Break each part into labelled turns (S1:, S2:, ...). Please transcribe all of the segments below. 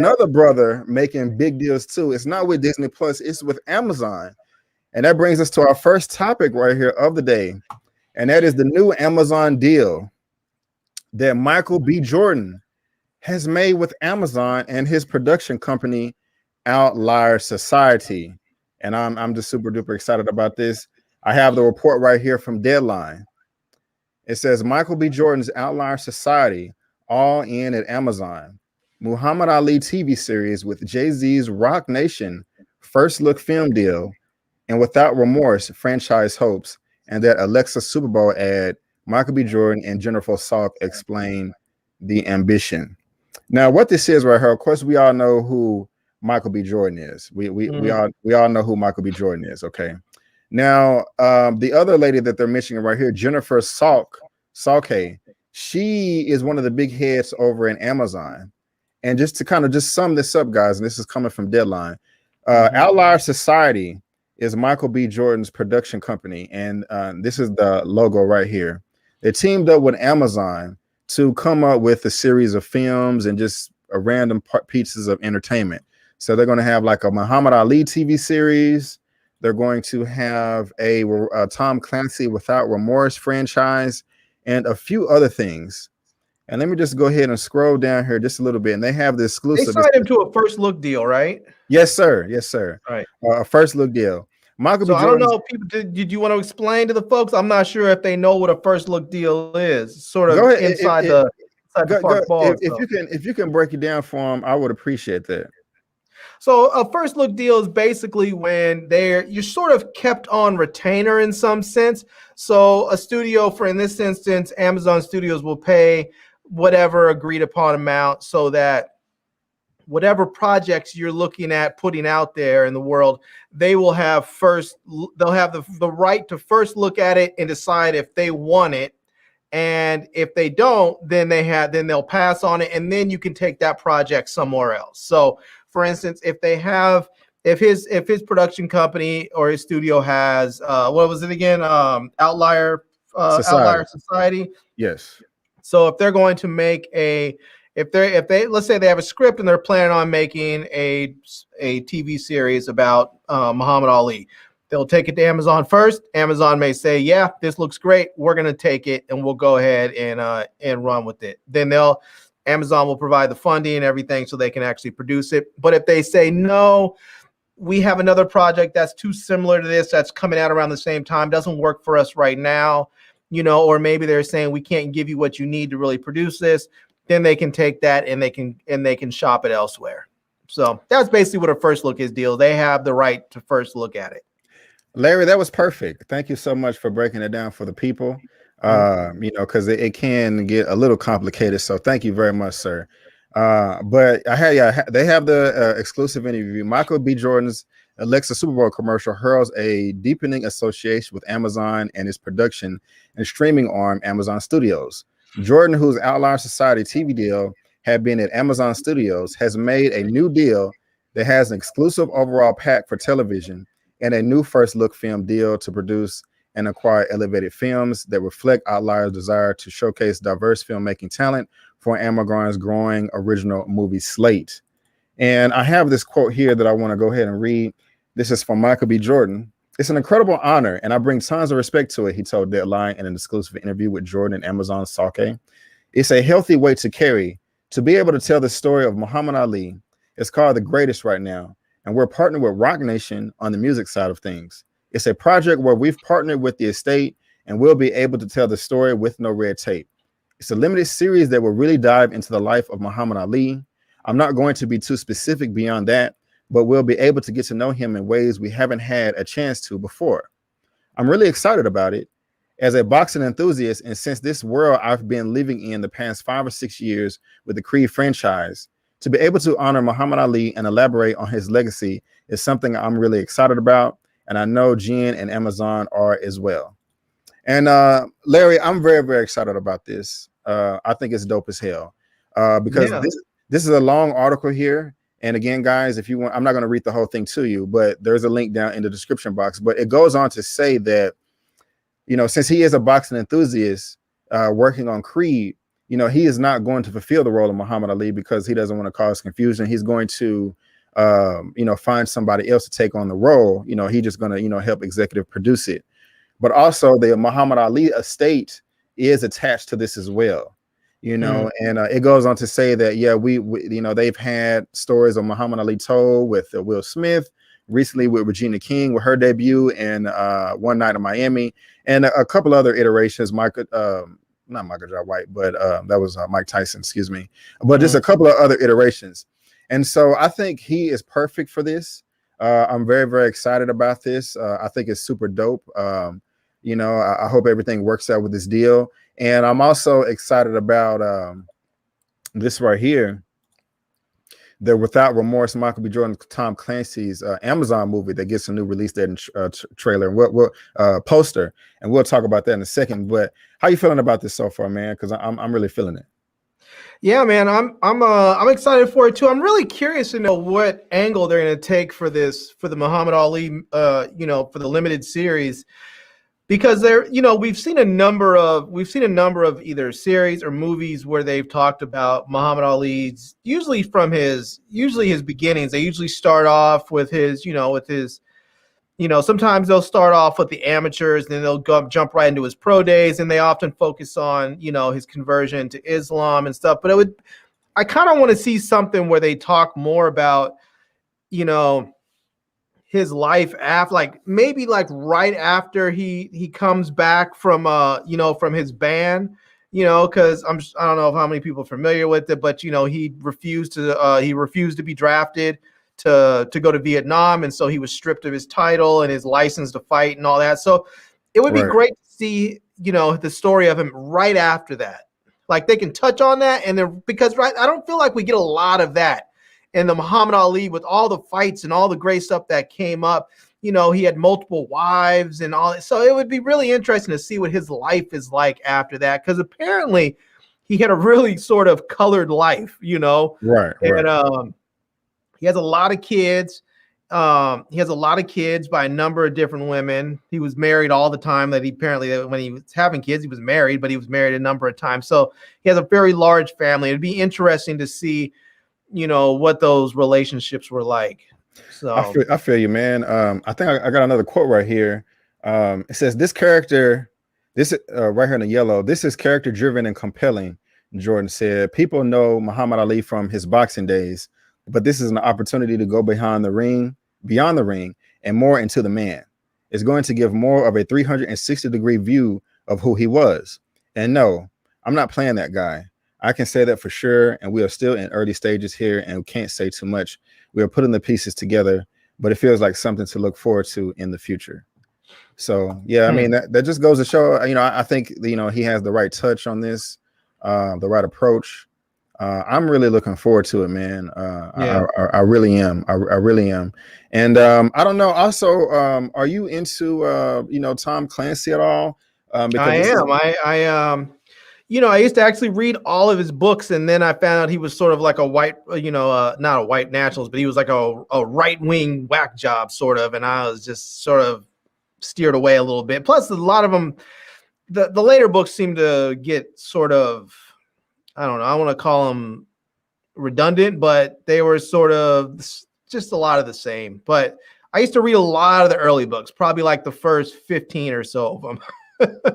S1: another brother making big deals too. It's not with Disney Plus, it's with Amazon. And that brings us to our first topic right here of the day. And that is the new Amazon deal that Michael B. Jordan has made with Amazon and his production company, Outlier Society. And I'm just super duper excited about this. I have the report right here from Deadline. It says Michael B. Jordan's Outlier Society, all in at Amazon. Muhammad Ali TV series with Jay-Z's Rock Nation first look film deal, and Without Remorse franchise hopes, and that Alexa Super Bowl ad. Michael B. Jordan and Jennifer Salk explain the ambition. Now, what this is right here, of course, we all know who Michael B. Jordan is. We all know who Michael B. Jordan is. Okay. Now, the other lady that they're mentioning right here, Jennifer Salk, she is one of the big heads over in Amazon. And just to kind of just sum this up, guys, and this is coming from Deadline, Outlier Society is Michael B. Jordan's production company, and this is the logo right here. They teamed up with Amazon to come up with a series of films and just a random pieces of entertainment. So they're going to have like a Muhammad Ali TV series. They're going to have a Tom Clancy Without Remorse franchise and a few other things. And let me just go ahead and scroll down here just a little bit. And they have the exclusive.
S2: They signed him to a first look deal, right?
S1: Yes, sir. Yes, sir.
S2: All right.
S1: A first look deal. Michael
S2: So
S1: B.
S2: I don't know, people. Did you want to explain to the folks? I'm not sure if they know what a first look deal is. Sort of inside the park ball.
S1: If you can break it down for them, I would appreciate that.
S2: So a first look deal is basically when you're sort of kept on retainer in some sense. So a studio, for in this instance, Amazon Studios will pay whatever agreed upon amount so that whatever projects you're looking at putting out there in the world, they will have they'll have the right to first look at it and decide if they want it. And if they don't, then they'll pass on it, and then you can take that project somewhere else. So for instance, if his production company or his studio has what was it again? Outlier Society.
S1: Yes.
S2: So if they're going to make if they let's say they have a script and they're planning on making a TV series about Muhammad Ali, they'll take it to Amazon first. Amazon may say, yeah, this looks great. We're going to take it and we'll go ahead and run with it. Then Amazon will provide the funding and everything so they can actually produce it. But if they say, no, we have another project that's too similar to this, that's coming out around the same time, doesn't work for us right now, or maybe they're saying we can't give you what you need to really produce this, then they can take that and they can shop it elsewhere. So that's basically what a first look is deal. They have the right to first look at it.
S1: Larry, that was perfect. Thank you so much for breaking it down for the people. Because it can get a little complicated. So thank you very much, sir. But they have the exclusive interview. Michael B. Jordan's Alexa Super Bowl commercial heralds a deepening association with Amazon and its production and streaming arm, Amazon Studios. Jordan, whose Outlier Society TV deal had been at Amazon Studios, has made a new deal that has an exclusive overall pack for television and a new first look film deal to produce and acquire elevated films that reflect Outlier's desire to showcase diverse filmmaking talent for Amazon's growing original movie slate. And I have this quote here that I want to go ahead and read. This is from Michael B. Jordan. It's an incredible honor, and I bring tons of respect to it, he told Deadline in an exclusive interview with Jordan and Amazon Salke. It's a healthy weight to carry, to be able to tell the story of Muhammad Ali. It's called The Greatest right now, and we're partnered with Rock Nation on the music side of things. It's a project where we've partnered with the estate and we'll be able to tell the story with no red tape. It's a limited series that will really dive into the life of Muhammad Ali. I'm not going to be too specific beyond that, but we'll be able to get to know him in ways we haven't had a chance to before. I'm really excited about it. As a boxing enthusiast, and since this world I've been living in the past 5 or 6 years with the Creed franchise, to be able to honor Muhammad Ali and elaborate on his legacy is something I'm really excited about. And I know Jen and Amazon are as well. And Larry, I'm very, very excited about this. I think it's dope as hell because this is a long article here. And again, guys, if you want, I'm not going to read the whole thing to you, but there's a link down in the description box. But it goes on to say that, since he is a boxing enthusiast working on Creed, he is not going to fulfill the role of Muhammad Ali because he doesn't want to cause confusion. He's going to, find somebody else to take on the role. He's just going to, help executive produce it. But also the Muhammad Ali estate is attached to this as well. And it goes on to say that, yeah, we they've had stories of Muhammad Ali told with Will Smith, recently with Regina King with her debut in One Night in Miami, and a couple other iterations. Not Michael J. White, but that was Mike Tyson, excuse me. But just a couple of other iterations. And so I think he is perfect for this. I'm very, very excited about this. I think it's super dope. I hope everything works out with this deal. And I'm also excited about this right here, the Without Remorse, Michael B. Jordan, Tom Clancy's Amazon movie that gets a new release date and trailer and what poster, and we'll talk about that in a second. But how you feeling about this so far, man? Because I'm really feeling it.
S2: Yeah, man, I'm excited for it too. I'm really curious to know what angle they're going to take for the Muhammad Ali, for the limited series. Because we've seen a number of either series or movies where they've talked about Muhammad Ali's usually his beginnings. They usually start off with sometimes they'll start off with the amateurs, and then they'll jump right into his pro days, and they often focus on his conversion to Islam and stuff. But I kind of want to see something where they talk more about his life after, maybe right after he comes back from from his ban, because I don't know how many people are familiar with it, but he refused to be drafted to go to Vietnam, and so he was stripped of his title and his license to fight and all that. So it would be great to see the story of him right after that. Like they can touch on that, and because I don't feel like we get a lot of that. And the Muhammad Ali, with all the fights and all the great stuff that came up, he had multiple wives and all. So it would be really interesting to see what his life is like after that, because apparently he had a really sort of colored life,
S1: Right.
S2: And he has a lot of kids. He has a lot of kids by a number of different women. He was married all the time. When he was having kids, he was married, but he was married a number of times. So he has a very large family. It'd be interesting to see what those relationships were like. So
S1: I feel you, man. I think I got another quote right here. It says, "This character, right here in the yellow, this is character driven and compelling." Jordan said, "People know Muhammad Ali from his boxing days, but this is an opportunity to go beyond the ring, and more into the man. It's going to give more of a 360-degree view of who he was. And no, I'm not playing that guy. I can say that for sure, and we are still in early stages here and can't say too much. We are putting the pieces together, but it feels like something to look forward to in the future." So, yeah, I mean, that just goes to show, I think, he has the right touch on this, the right approach. I'm really looking forward to it, man. I really am. I really am. And I don't know. Also, are you into, Tom Clancy at all?
S2: I am. I used to actually read all of his books, and then I found out he was sort of like a white, not a white nationalist, but he was like a right-wing whack job sort of, and I was just sort of steered away a little bit. Plus, a lot of them, the later books seem to get sort of, I don't know, I want to call them redundant, but they were sort of just a lot of the same. But I used to read a lot of the early books, probably like the first 15 or so of them.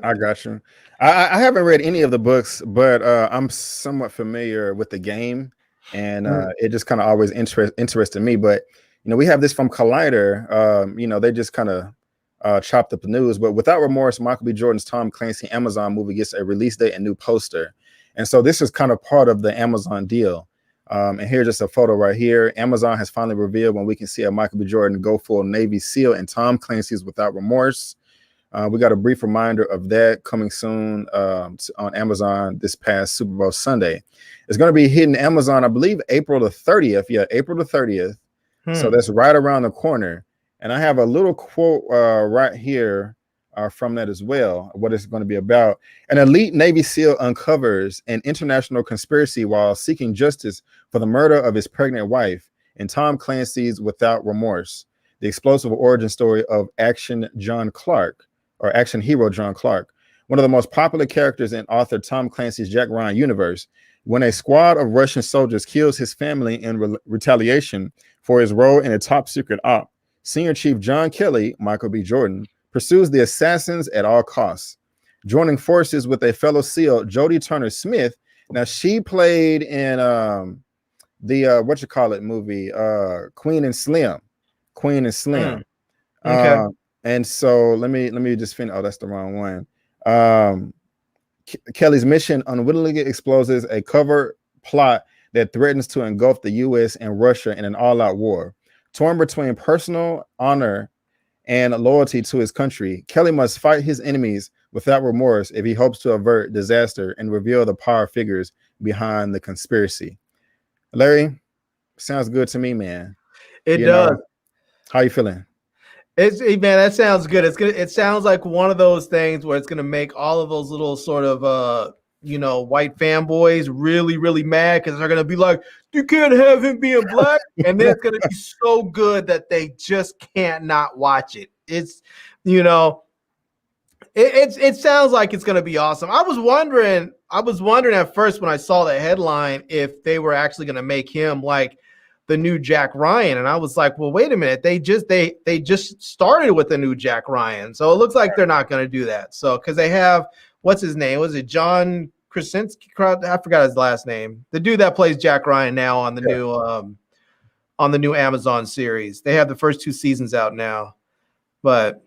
S1: I got you. I haven't read any of the books, but I'm somewhat familiar with the game, and it just kind of always interested me. But we have this from Collider. They just kind of chopped up the news. But Without Remorse, Michael B. Jordan's Tom Clancy Amazon movie gets a release date and new poster, and so this is kind of part of the Amazon deal. And here's just a photo right here. Amazon has finally revealed when we can see a Michael B. Jordan go full Navy SEAL in Tom Clancy's Without Remorse. We got a brief reminder of that coming soon on Amazon this past Super Bowl Sunday. It's going to be hitting Amazon, I believe, April the 30th. Yeah, April the 30th. So that's right around the corner. And I have a little quote right here from that as well, what it's going to be about. An elite Navy SEAL uncovers an international conspiracy while seeking justice for the murder of his pregnant wife in Tom Clancy's Without Remorse, the explosive origin story of action hero John Clark. one of the most popular characters in author Tom Clancy's Jack Ryan universe. When a squad of Russian soldiers kills his family in retaliation for his role in a top secret op, Senior Chief John Kelly, Michael B. Jordan, pursues the assassins at all costs, joining forces with a fellow SEAL, Jodie Turner-Smith. Now, she played in the movie, Queen and Slim.
S2: Okay.
S1: And so let me just finish. Oh, that's the wrong one. Kelly's mission unwittingly exposes a covert plot that threatens to engulf the U.S. and Russia in an all-out war. Torn between personal honor and loyalty to his country, Kelly must fight his enemies without remorse if he hopes to avert disaster and reveal the power figures behind the conspiracy. Larry, sounds good to me, man.
S2: It does.
S1: How you feeling?
S2: Man, that sounds good. It sounds like one of those things where it's gonna make all of those little sort of white fanboys really, really mad because they're gonna be like, you can't have him being black, and then it's gonna be so good that they just can't not watch it. It's it sounds like it's gonna be awesome. I was wondering at first when I saw the headline if they were actually gonna make him like the new Jack Ryan, and I was like, well, wait a minute, they just started with the new Jack Ryan, so it looks like they're not going to do that. So because they have, what's his name, was it John Krasinski? I forgot his last name, the dude that plays Jack Ryan now on the new Amazon series. They have the first 2 seasons out now, but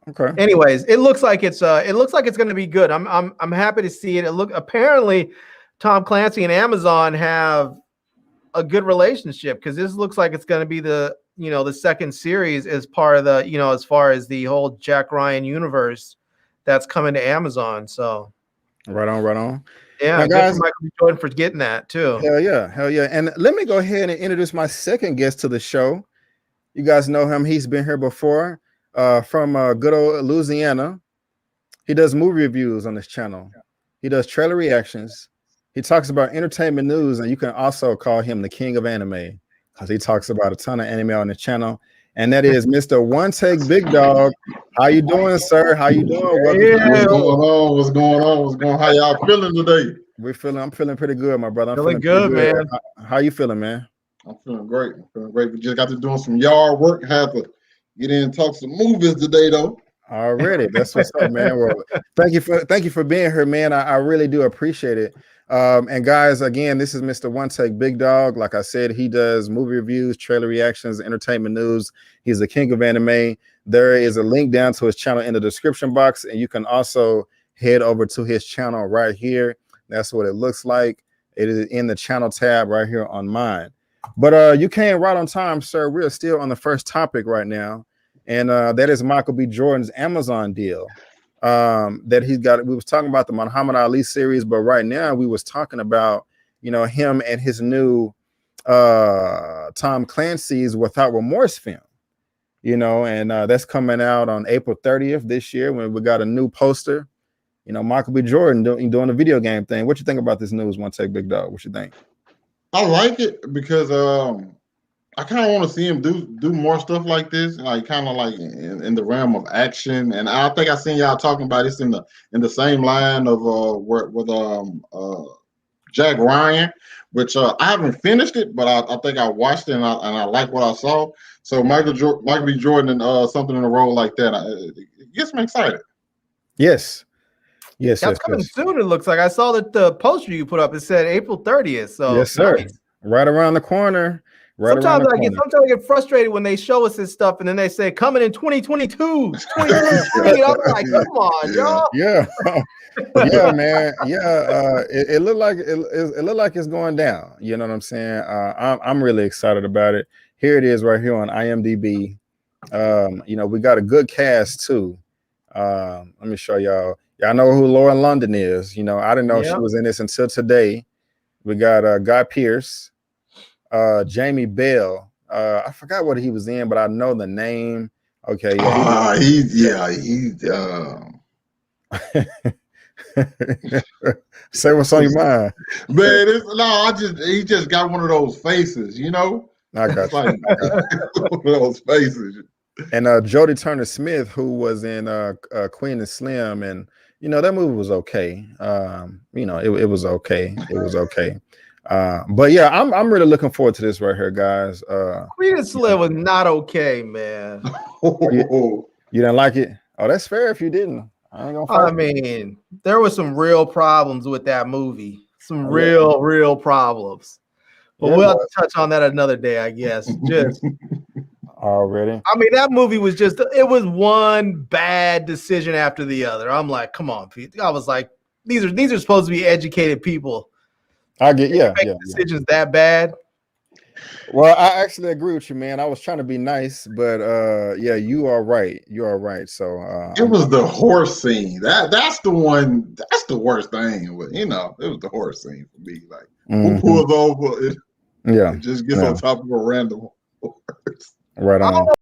S2: okay, anyways, it looks like it's going to be good. I'm happy to see it. Apparently Tom Clancy and Amazon have a good relationship, because this looks like it's going to be the second series as part of the as far as the whole Jack Ryan universe that's coming to Amazon. So
S1: right on.
S2: Yeah, now, guys, good for Michael B. Jordan for getting that too.
S1: Hell yeah. And let me go ahead and introduce my second guest to the show. You guys know him. He's been here before, from good old Louisiana. He does movie reviews on this channel. He does trailer reactions. He talks about entertainment news, and you can also call him the king of anime because he talks about a ton of anime on the channel. And that is Mr. OneTakeBigDog. How you doing, sir? How you doing?
S3: What's going on? How y'all feeling today?
S1: I'm feeling pretty good, my brother. I'm
S2: feeling good, man.
S1: How you feeling, man?
S3: I'm feeling great. We just got to doing some yard work. Had to get in and talk some movies today, though.
S1: Already, that's what's up, man. Well, thank you for being here, man. I really do appreciate it. And guys, again, this is Mr. OneTakeBigDog. Like I said, he does movie reviews, trailer reactions, entertainment news. He's the king of anime. There is a link down to his channel in the description box, and you can also head over to his channel right here. That's what it looks like. It is in the channel tab right here on mine. But you came right on time, sir. We're still on the first topic right now, and that is Michael B. Jordan's Amazon deal. That he's got. We was talking about the Muhammad Ali series, but right now we was talking about him and his new Tom Clancy's Without Remorse film. And that's coming out on April 30th this year, when we got a new poster. Michael B. Jordan doing a video game thing. What you think about this news, OneTakeBigDog? What you think?
S3: I like it because I kind of want to see him do more stuff like this, like kind of like in the realm of action. And I think I seen y'all talking about this in the same line of with Jack Ryan, which I haven't finished it, but I think I watched it and I like what I saw. So Michael B. Jordan and something in a role like that, it gets me excited.
S1: Yes.
S2: That's coming soon. It looks like I saw that the poster you put up. It said April 30th. So
S1: yes, sir. Nice. Right around the corner.
S2: Sometimes I get frustrated when they show us this stuff and then they say coming in 2022, 2023. I'm like, come on, y'all.
S1: Yeah, yeah, man. Yeah, it looked like it looked like it's going down. You know what I'm saying? I'm really excited about it. Here it is, right here on IMDb. We got a good cast too. Let me show y'all. Y'all know who Lauren London is. I didn't know she was in this until today. We got Guy Pearce. Jamie Bell. I forgot what he was in, but I know the name. Okay. Say what's on your mind,
S3: man. He just got one of those faces, I got you. Like, one of those faces.
S1: And Jodie Turner-Smith, who was in Queen and Slim, and you know, that movie was okay. You know, it was okay. It was okay. But yeah, I'm really looking forward to this right here, guys.
S2: Queen and Slim was not okay, man.
S1: You didn't like it? Oh, that's fair if you didn't. I ain't gonna fight.
S2: I mean, there were some real problems with that movie. Some
S1: Oh,
S2: real problems. But
S1: Yeah,
S2: we'll have
S1: boy.
S2: to touch on that another day, I guess. Just
S1: Already.
S2: I mean, that movie was just, it was one bad decision after the other. I'm like, come on, Pete. I was like, these are supposed to be educated people.
S1: I get
S2: They make decisions that bad.
S1: Well, I actually agree with you, man. I was trying to be nice, but yeah, you are right. You are right. So
S3: it was the horse scene. That's the one. That's the worst thing. But you know, it was the horse scene for me. Like who pulls over?
S1: Yeah,
S3: It just gets on top of a random horse.
S1: Right on.